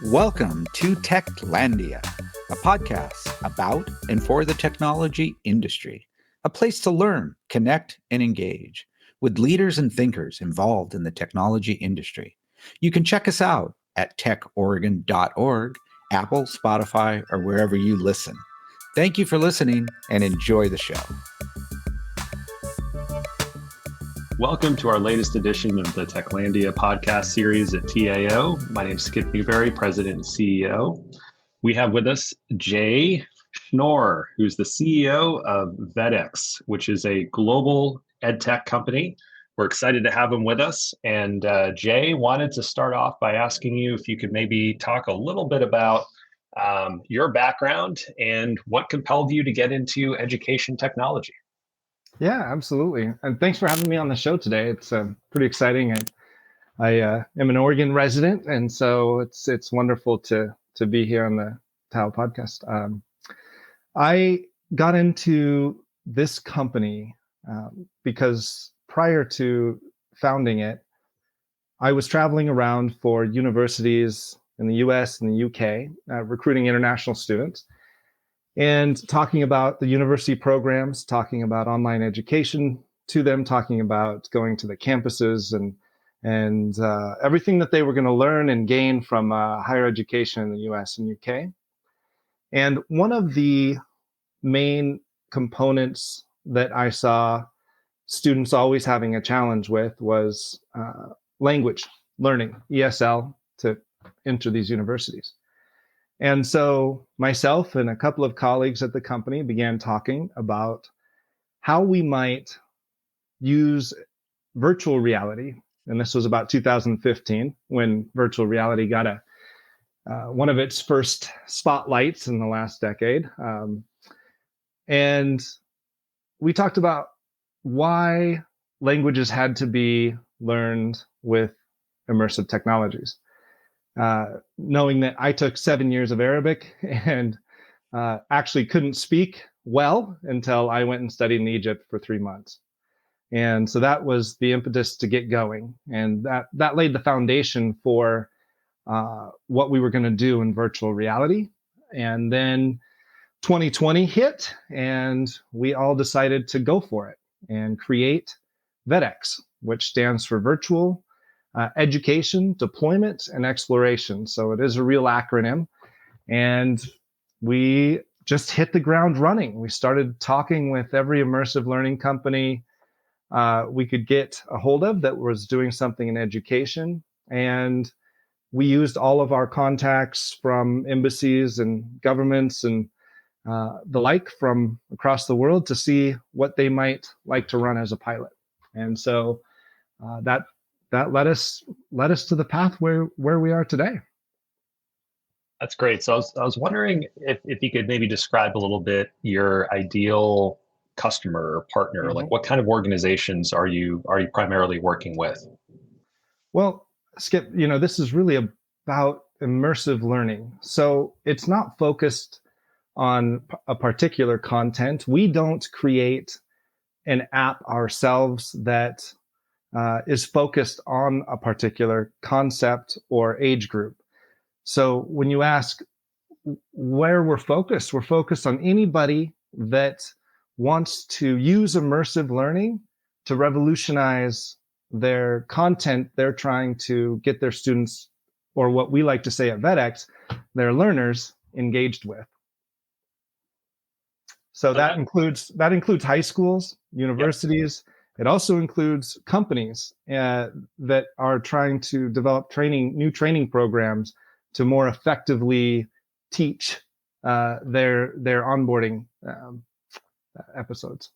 Welcome to Techlandia, a podcast about and for the technology industry, a place to learn, connect, and engage with leaders and thinkers involved in the technology industry. You can check us out at techoregon.org, Apple, Spotify, or wherever you listen. Thank you for listening and enjoy the show. Welcome to our latest edition of the Techlandia podcast series at TAO. My name is Skip Newberry, President and CEO. We have with us Jay Schnorr, who's the CEO of Vedex, which is a global edtech company. We're excited to have him with us. And Jay, wanted to start off by asking you if you could maybe talk a little bit about your background and what compelled you to get into education technology. Yeah, absolutely. And thanks for having me on the show today. It's pretty exciting. I am an Oregon resident, and so it's wonderful to be here on the TAO podcast. I got into this company because prior to founding it, I was traveling around for universities in the US and the UK, recruiting international students, and talking about the university programs, talking about online education to them, talking about going to the campuses and everything that they were going to learn and gain from higher education in the US and UK. And one of the main components that I saw students always having a challenge with was language learning, ESL, to enter these universities. And so myself and a couple of colleagues at the company began talking about how we might use virtual reality. And this was about 2015 when virtual reality got one of its first spotlights in the last decade. And we talked about why languages had to be learned with immersive technologies. Knowing that I took 7 years of Arabic and actually couldn't speak well until I went and studied in Egypt for 3 months. And so that was the impetus to get going. And that laid the foundation for what we were going to do in virtual reality. And then 2020 hit, and we all decided to go for it and create Vedex, which stands for Virtual Education, Deployment, and Exploration. So it is a real acronym. And we just hit the ground running. We started talking with every immersive learning company we could get a hold of that was doing something in education. And we used all of our contacts from embassies and governments and the like from across the world to see what they might like to run as a pilot. And so that led us to the path where we are today. That's great. So I was wondering if you could maybe describe a little bit your ideal customer or partner. Mm-hmm. Like what kind of organizations are you primarily working with? Well, Skip, this is really about immersive learning. So it's not focused on a particular content. We don't create an app ourselves that is focused on a particular concept or age group. So when you ask where we're focused on anybody that wants to use immersive learning to revolutionize their content they're trying to get their students, or what we like to say at Vedex, their learners, engaged with. So that includes high schools, universities. Yep. It also includes companies that are trying to develop new training programs to more effectively teach their onboarding episodes.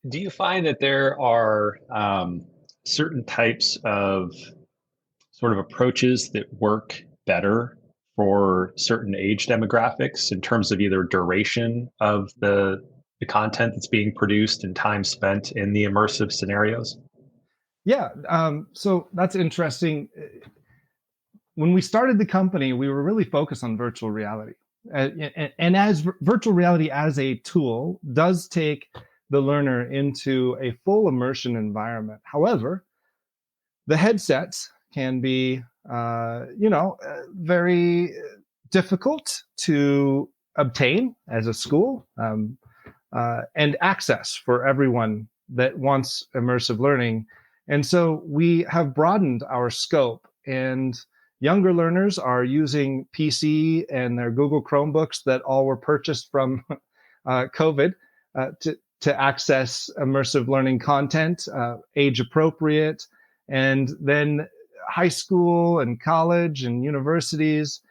Do you find that there are certain types of sort of approaches that work better for certain age demographics in terms of either duration of the content that's being produced and time spent in the immersive scenarios? Yeah, so that's interesting. When we started the company, we were really focused on virtual reality. And as virtual reality as a tool does take the learner into a full immersion environment. However, the headsets can be, very difficult to obtain as a school, and access for everyone that wants immersive learning. And so we have broadened our scope, and younger learners are using PC and their Google Chromebooks that all were purchased from COVID to access immersive learning content, age appropriate. And then high school and college and universities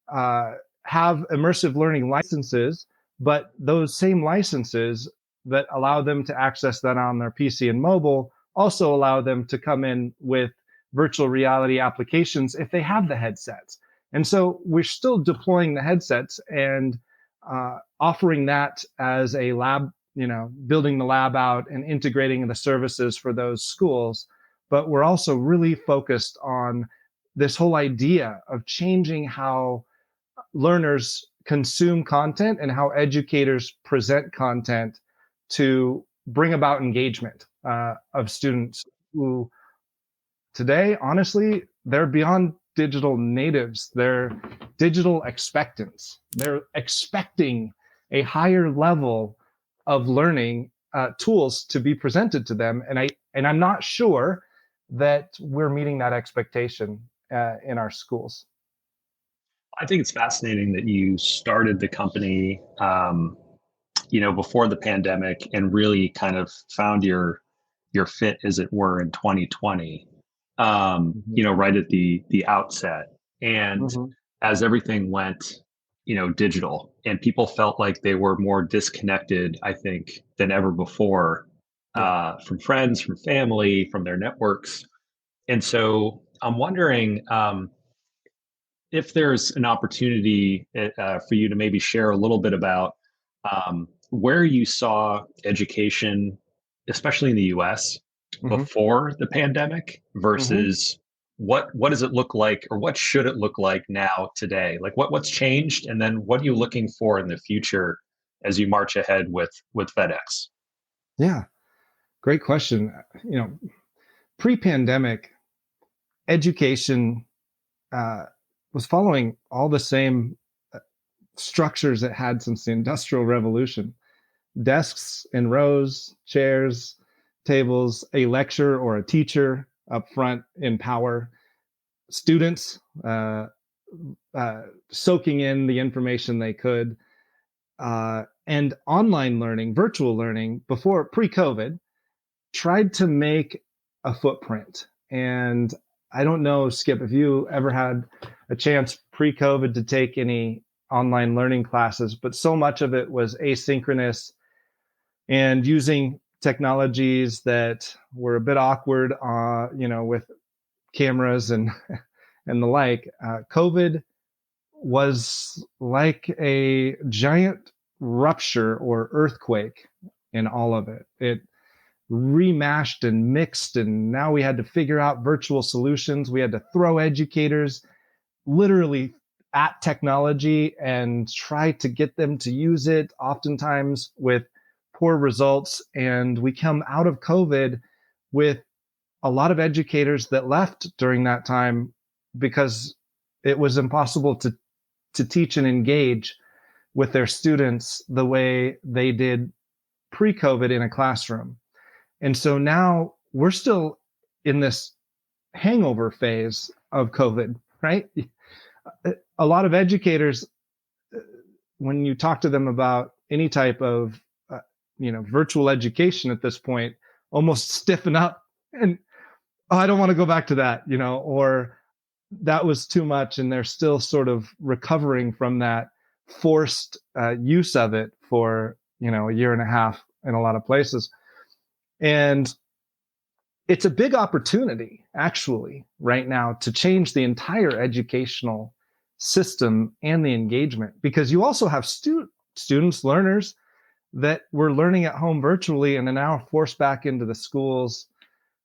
have immersive learning licenses, but those same licenses that allow them to access that on their PC and mobile also allow them to come in with virtual reality applications if they have the headsets. And so we're still deploying the headsets and offering that as a lab, building the lab out and integrating the services for those schools. But we're also really focused on this whole idea of changing how learners consume content and how educators present content to bring about engagement of students who today, honestly, they're beyond digital natives. They're digital expectants. They're expecting a higher level of learning tools to be presented to them. And I'm not sure that we're meeting that expectation in our schools. I think it's fascinating that you started the company, before the pandemic and really kind of found your fit, as it were, in 2020. Right at the outset. And as everything went, digital, and people felt like they were more disconnected, I think, than ever before, from friends, from family, from their networks. And so I'm wondering if there's an opportunity for you to maybe share a little bit about where you saw education, especially in the US, before the pandemic versus what does it look like, or what should it look like now today? Like what's changed, and then what are you looking for in the future as you march ahead with Vedex? Yeah, great question. Pre-pandemic, education was following all the same structures it had since the Industrial Revolution. Desks in rows, chairs, tables, a lecturer or a teacher up front in power, students soaking in the information they could, and online learning, virtual learning, before pre-COVID, tried to make a footprint. And I don't know, Skip, if you ever had a chance pre-COVID to take any online learning classes, but so much of it was asynchronous and using technologies that were a bit awkward, with cameras and the like. COVID was like a giant rupture or earthquake in all of it. It remashed and mixed, and now we had to figure out virtual solutions. We had to throw educators literally at technology and try to get them to use it, oftentimes with poor results. And we come out of COVID with a lot of educators that left during that time because it was impossible to teach and engage with their students the way they did pre-COVID in a classroom. And so now we're still in this hangover phase of COVID, right? A lot of educators, when you talk to them about any type of, virtual education at this point, almost stiffen up and, I don't want to go back to that, or that was too much. And they're still sort of recovering from that forced use of it for, a year and a half in a lot of places. And it's a big opportunity, actually, right now to change the entire educational system and the engagement, because you also have students, learners that were learning at home virtually and are now forced back into the schools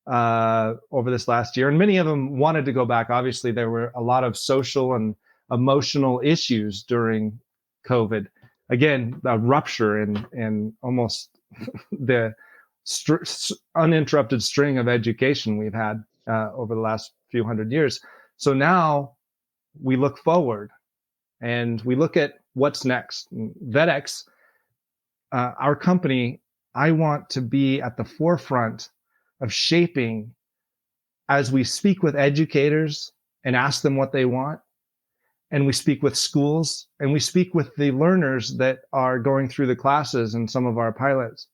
over this last year. And many of them wanted to go back. Obviously, there were a lot of social and emotional issues during COVID. Again, a rupture and almost the uninterrupted string of education we've had over the last few hundred years. So now we look forward and we look at what's next. Vedex, our company, I want to be at the forefront of shaping as we speak with educators and ask them what they want, and we speak with schools, and we speak with the learners that are going through the classes and some of our pilots.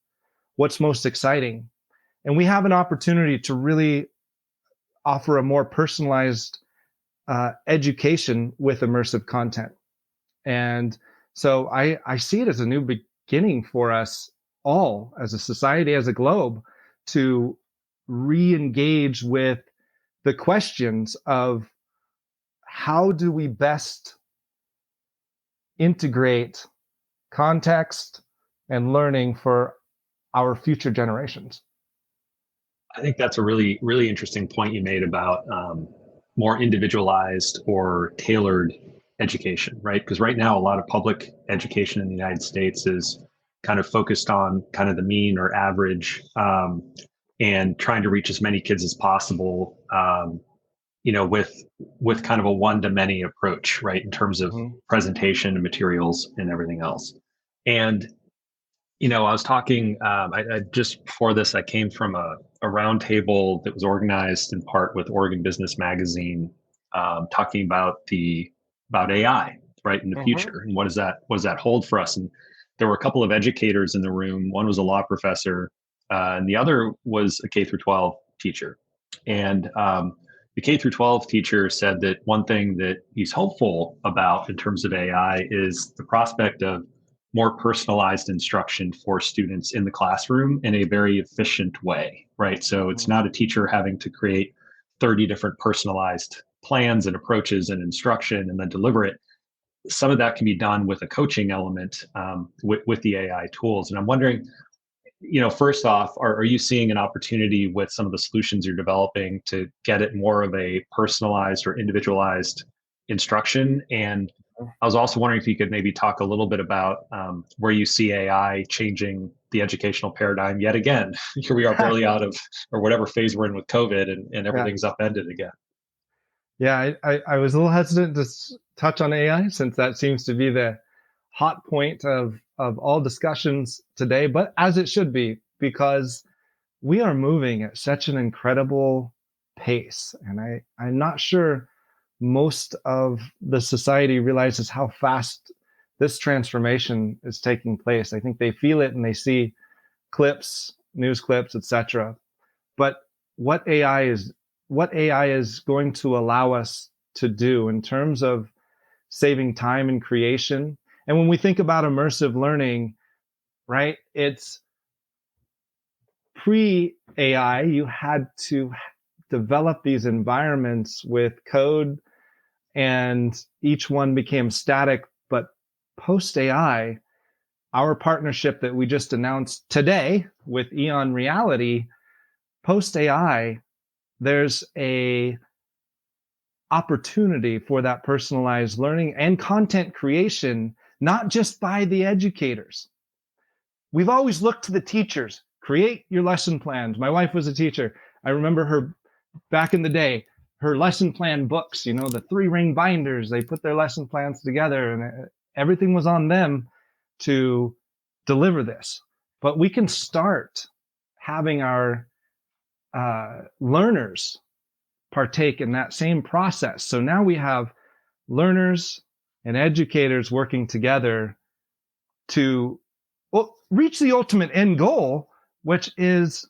What's most exciting? And we have an opportunity to really offer a more personalized education with immersive content. And so I see it as a new beginning for us all as a society, as a globe, to re-engage with the questions of how do we best integrate context and learning for our future generations. I think that's a really, really interesting point you made about more individualized or tailored education, right? Because right now, a lot of public education in the United States is kind of focused on kind of the mean or average, and trying to reach as many kids as possible, with kind of a one-to-many approach, right, in terms of presentation and materials and everything else. And I was talking, I just before this, I came from a roundtable that was organized in part with Oregon Business Magazine, talking about AI, right, in the future, and what does that hold for us? And there were a couple of educators in the room. One was a law professor, and the other was a K through 12 teacher. And the K through 12 teacher said that one thing that he's hopeful about in terms of AI is the prospect of more personalized instruction for students in the classroom in a very efficient way, right? So it's not a teacher having to create 30 different personalized plans and approaches and instruction and then deliver it. Some of that can be done with a coaching element, with the AI tools. And I'm wondering, first off, are you seeing an opportunity with some of the solutions you're developing to get it more of a personalized or individualized instruction? And I was also wondering if you could maybe talk a little bit about where you see AI changing the educational paradigm yet again. Here we are barely out of, or whatever phase we're in with COVID, and everything's upended again. Yeah, I was a little hesitant to touch on AI since that seems to be the hot point of all discussions today, but as it should be, because we are moving at such an incredible pace. And I'm not sure most of the society realizes how fast this transformation is taking place. I think they feel it and they see clips, news clips, etc. But what AI is going to allow us to do in terms of saving time and creation. And when we think about immersive learning, right, it's pre-AI, you had to develop these environments with code and each one became static. But post-AI, our partnership that we just announced today with Eon Reality, post-AI, there's a opportunity for that personalized learning and content creation, not just by the educators. We've always looked to the teachers, create your lesson plans. My wife was a teacher. I remember her back in the day, her lesson plan books, the 3-ring binders, they put their lesson plans together and everything was on them to deliver this. But we can start having our learners partake in that same process. So now we have learners and educators working together to reach the ultimate end goal, which is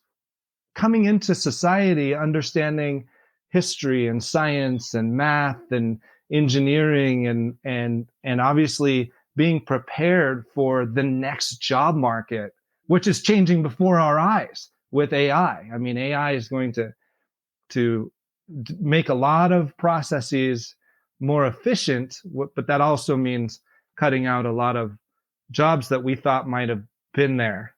coming into society, understanding history and science and math and engineering and obviously being prepared for the next job market, which is changing before our eyes with AI. I mean, AI is going to make a lot of processes more efficient, but that also means cutting out a lot of jobs that we thought might have been there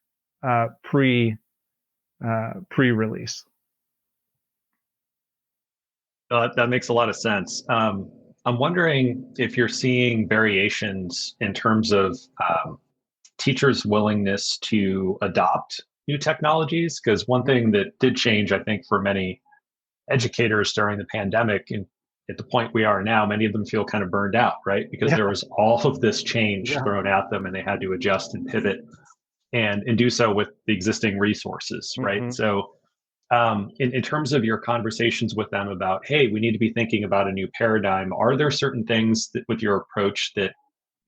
pre-release. That makes a lot of sense. I'm wondering if you're seeing variations in terms of teachers' willingness to adopt new technologies. Because one thing that did change, I think, for many educators during the pandemic, and at the point we are now, many of them feel kind of burned out, right? Because Yeah. there was all of this change Yeah. thrown at them and they had to adjust and pivot and do so with the existing resources, right? So in terms of your conversations with them about, hey, we need to be thinking about a new paradigm, are there certain things that with your approach that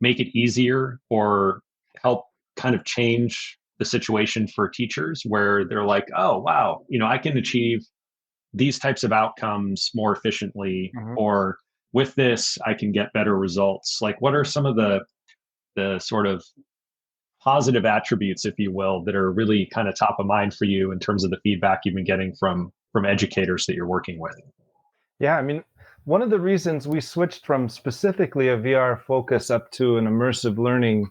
make it easier or help kind of change the situation for teachers where they're like, oh, wow, I can achieve these types of outcomes more efficiently, or with this, I can get better results? Like, what are some of the sort of positive attributes, if you will, that are really kind of top of mind for you in terms of the feedback you've been getting from educators that you're working with? Yeah, I mean, one of the reasons we switched from specifically a VR focus up to an immersive learning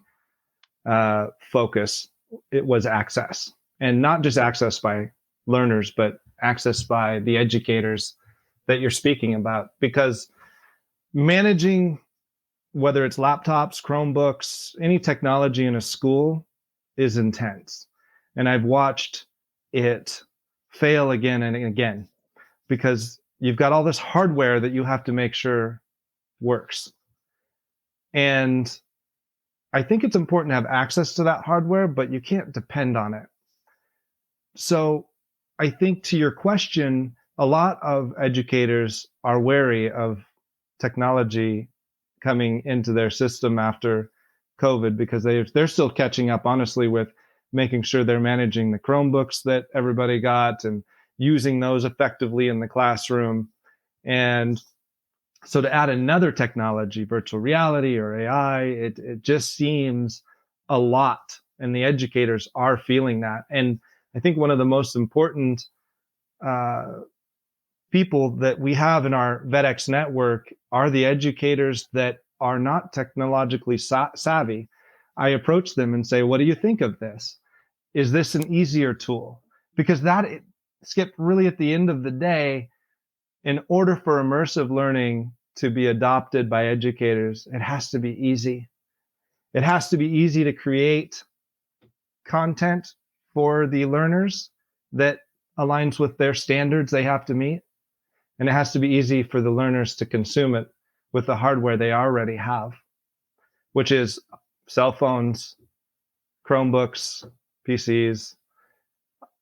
focus, it was access, and not just access by learners, but access by the educators that you're speaking about. Because managing, whether it's laptops, Chromebooks, any technology in a school is intense. And I've watched it fail again and again because you've got all this hardware that you have to make sure works. And I think it's important to have access to that hardware, but you can't depend on it. So I think, to your question, a lot of educators are wary of technology coming into their system after COVID because they're still catching up, honestly, with making sure they're managing the Chromebooks that everybody got and using those effectively in the classroom. And so to add another technology, virtual reality or AI, it just seems a lot. And the educators are feeling that. And I think one of the most important people that we have in our Vedex network are the educators that are not technologically savvy. I approach them and say, what do you think of this? Is this an easier tool? Because Skip, really at the end of the day, in order for immersive learning to be adopted by educators, it has to be easy. It has to be easy to create content for the learners that aligns with their standards they have to meet. And it has to be easy for the learners to consume it with the hardware they already have, which is cell phones, Chromebooks, PCs.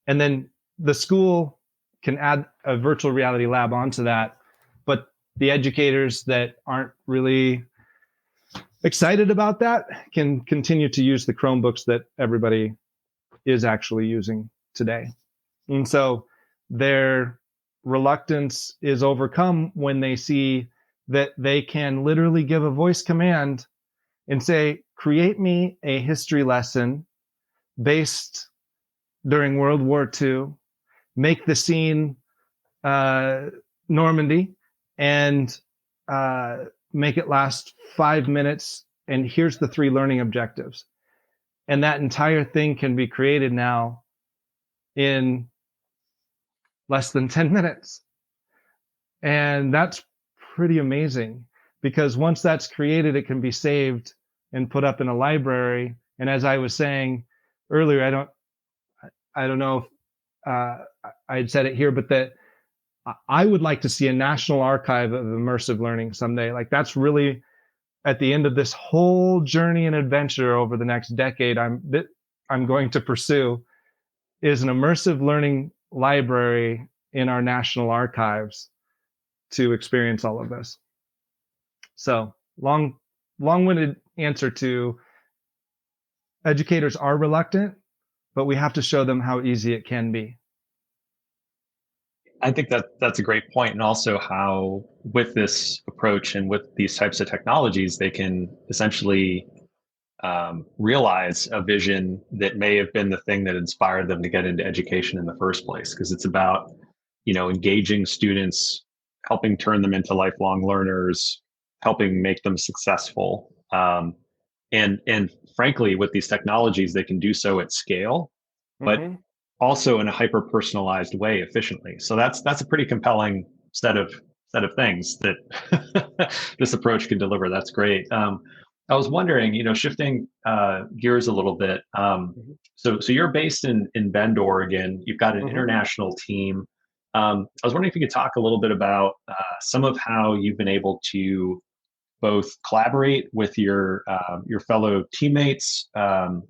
And then the school can add a virtual reality lab onto that. But the educators that aren't really excited about that can continue to use the Chromebooks that everybody is actually using today. And so their reluctance is overcome when they see that they can literally give a voice command and say, create me a history lesson based during World War II, make the scene Normandy, and make it last 5 minutes. And here's the 3 learning objectives. And that entire thing can be created now in less than 10 minutes. And that's pretty amazing because once that's created, it can be saved and put up in a library. And as I was saying earlier, I don't know if I had said it here, but that I would like to see a national archive of immersive learning someday. Like, that's really at the end of this whole journey and adventure over the next decade I'm going to pursue, is an immersive learning library in our national archives to experience all of this. So long-winded answer to educators are reluctant, but we have to show them how easy it can be. I think that's a great point, and also how with this approach and with these types of technologies, they can essentially realize a vision that may have been the thing that inspired them to get into education in the first place. Because it's about, engaging students, helping turn them into lifelong learners, helping make them successful. And frankly, with these technologies, they can do so at scale, but also in a hyper personalized way efficiently. So that's a pretty compelling set of things that this approach can deliver. That's great. I was wondering, shifting gears a little bit. Mhm. So you're based in Bend, Oregon. You've got an Mhm. international team. I was wondering if you could talk a little bit about some of how you've been able to both collaborate with your fellow teammates,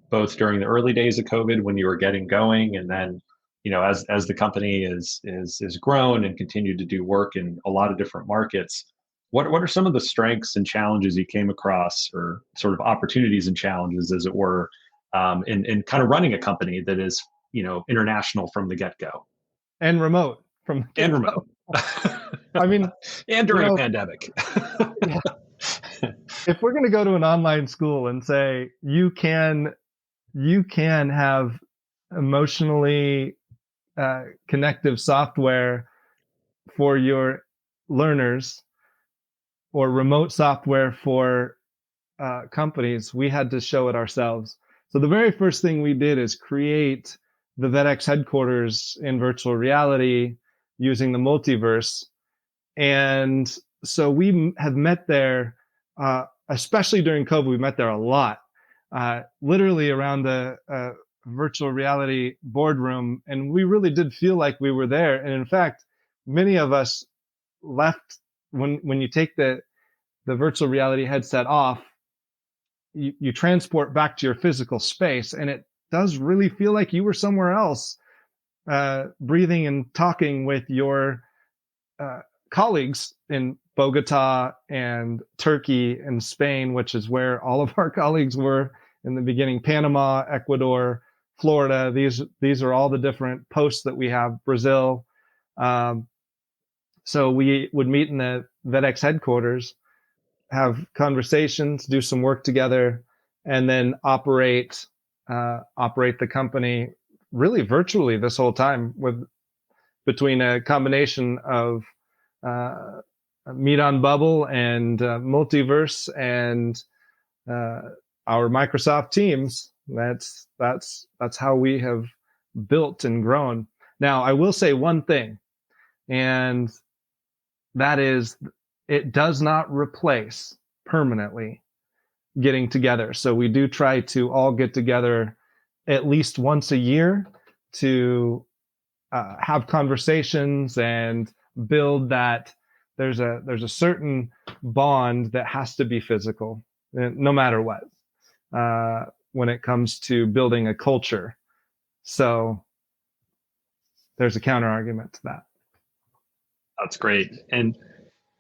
both during the early days of COVID when you were getting going, and then as the company is grown and continued to do work in a lot of different markets. What are some of the strengths and challenges you came across, or sort of opportunities and challenges, as it were, in kind of running a company that is international from the get go And remote from the and get-go. remote, I mean, and you during a know, pandemic? yeah, if we're going to go to an online school and say you can have emotionally connective software for your learners or remote software for companies, we had to show it ourselves. So the very first thing we did is create the Vedex headquarters in virtual reality using the multiverse. And so we have met there, especially during COVID, we met there a lot, literally around the virtual reality boardroom. And we really did feel like we were there. And in fact, many of us left when you take the virtual reality headset off, you transport back to your physical space, and it does really feel like you were somewhere else, breathing and talking with your uh, colleagues in Bogota and Turkey and Spain, which is where all of our colleagues were in the beginning. Panama, Ecuador, Florida. These are all the different posts that we have. Brazil. Um, so we would meet in the Vedex headquarters, have conversations, do some work together, and then operate the company really virtually this whole time, with between a combination of uh, Meet on Bubble and Multiverse and uh, our Microsoft Teams. That's how we have built and grown. Now, I will say one thing, and that is, it does not replace permanently getting together. So we do try to all get together at least once a year to have conversations and build that. There's a certain bond that has to be physical, no matter what, when it comes to building a culture. So there's a counter argument to that. That's great. And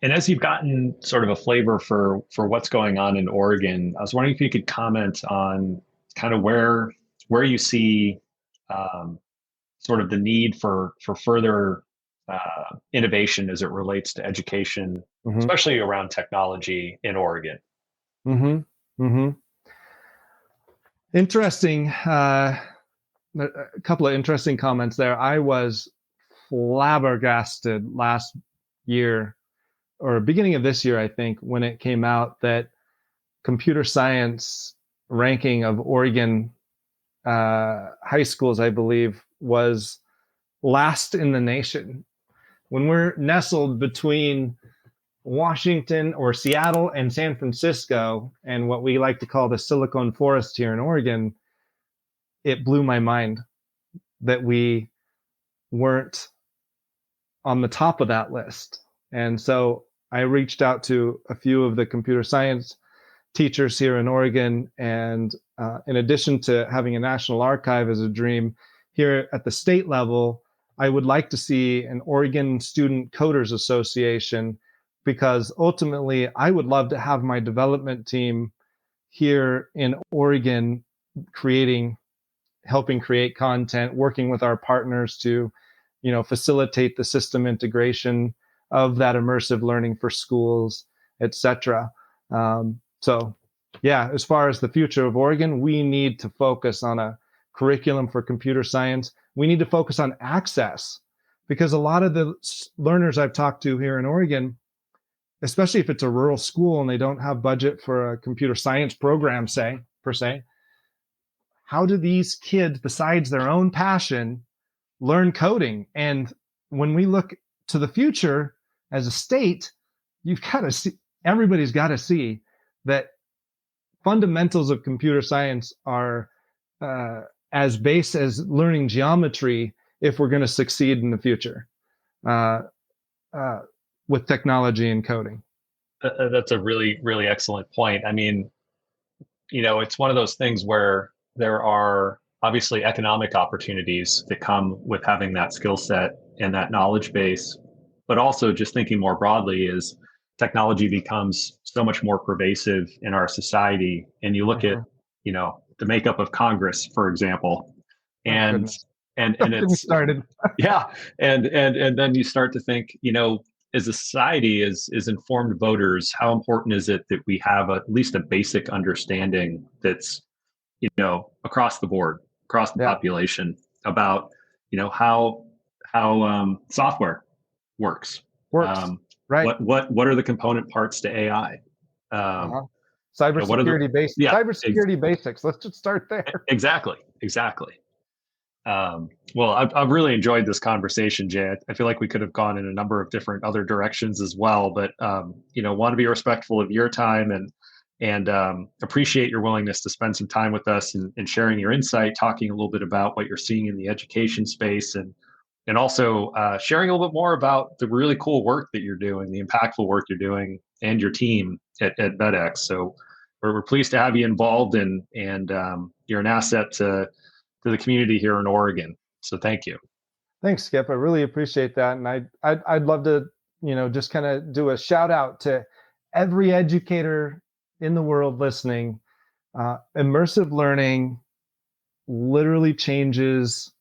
as you've gotten sort of a flavor for what's going on in Oregon, I was wondering if you could comment on kind of where you see sort of the need for further innovation as it relates to education, Mm-hmm. especially around technology in Oregon. Mm-hmm. Mm-hmm. Interesting. A couple of interesting comments there. I was flabbergasted last year, or beginning of this year, I think, when it came out that computer science ranking of Oregon high schools, I believe, was last in the nation. When we're nestled between Washington or Seattle and San Francisco, and what we like to call the Silicon Forest here in Oregon, it blew my mind that we weren't on the top of that list. And so I reached out to a few of the computer science teachers here in Oregon. And in addition to having a national archive as a dream, here at the state level, I would like to see an Oregon Student Coders Association, because ultimately I would love to have my development team here in Oregon helping create content, working with our partners to, facilitate the system integration of that immersive learning for schools, etc. So, yeah, as far as the future of Oregon, we need to focus on a curriculum for computer science. We need to focus on access, because a lot of the learners I've talked to here in Oregon, especially if it's a rural school and they don't have budget for a computer science program, per se, how do these kids, besides their own passion, learn coding? And when we look to the future as a state, you've got to see, everybody's got to see that fundamentals of computer science are as base as learning geometry if we're going to succeed in the future with technology and coding. That's a really, really excellent point. I mean, it's one of those things where there are obviously economic opportunities that come with having that skill set and that knowledge base, but also just thinking more broadly is technology becomes so much more pervasive in our society. And you look at, the makeup of Congress, for example, and it's started. yeah, and then you start to think, as a society, as informed voters, how important is it that we have at least a basic understanding that's, across the board, across the population about, how software works. Right. What are the component parts to AI? Cybersecurity basics. Cybersecurity basics. Let's just start there. Exactly. Well, I've really enjoyed this conversation, Jay. I feel like we could have gone in a number of different other directions as well, but want to be respectful of your time and appreciate your willingness to spend some time with us and sharing your insight, talking a little bit about what you're seeing in the education space, and also sharing a little bit more about the really cool work that you're doing, the impactful work you're doing, and your team at Vedex. So we're pleased to have you involved, and you're an asset to the community here in Oregon. So thank you. Thanks, Skip. I really appreciate that. And I'd love to, just kind of do a shout out to every educator in the world listening. Immersive learning literally changes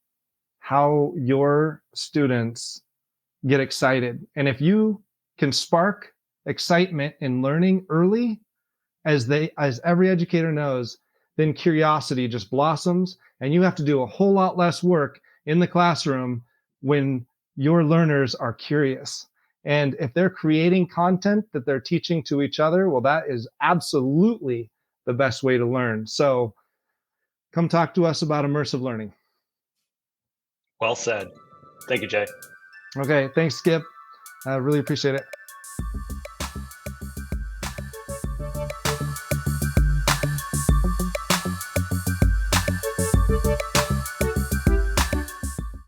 how your students get excited. And if you can spark excitement in learning early, as every educator knows, then curiosity just blossoms, and you have to do a whole lot less work in the classroom when your learners are curious. And if they're creating content that they're teaching to each other, well, that is absolutely the best way to learn. So come talk to us about immersive learning. Well said. Thank you, Jay. Okay, thanks, Skip. I really appreciate it.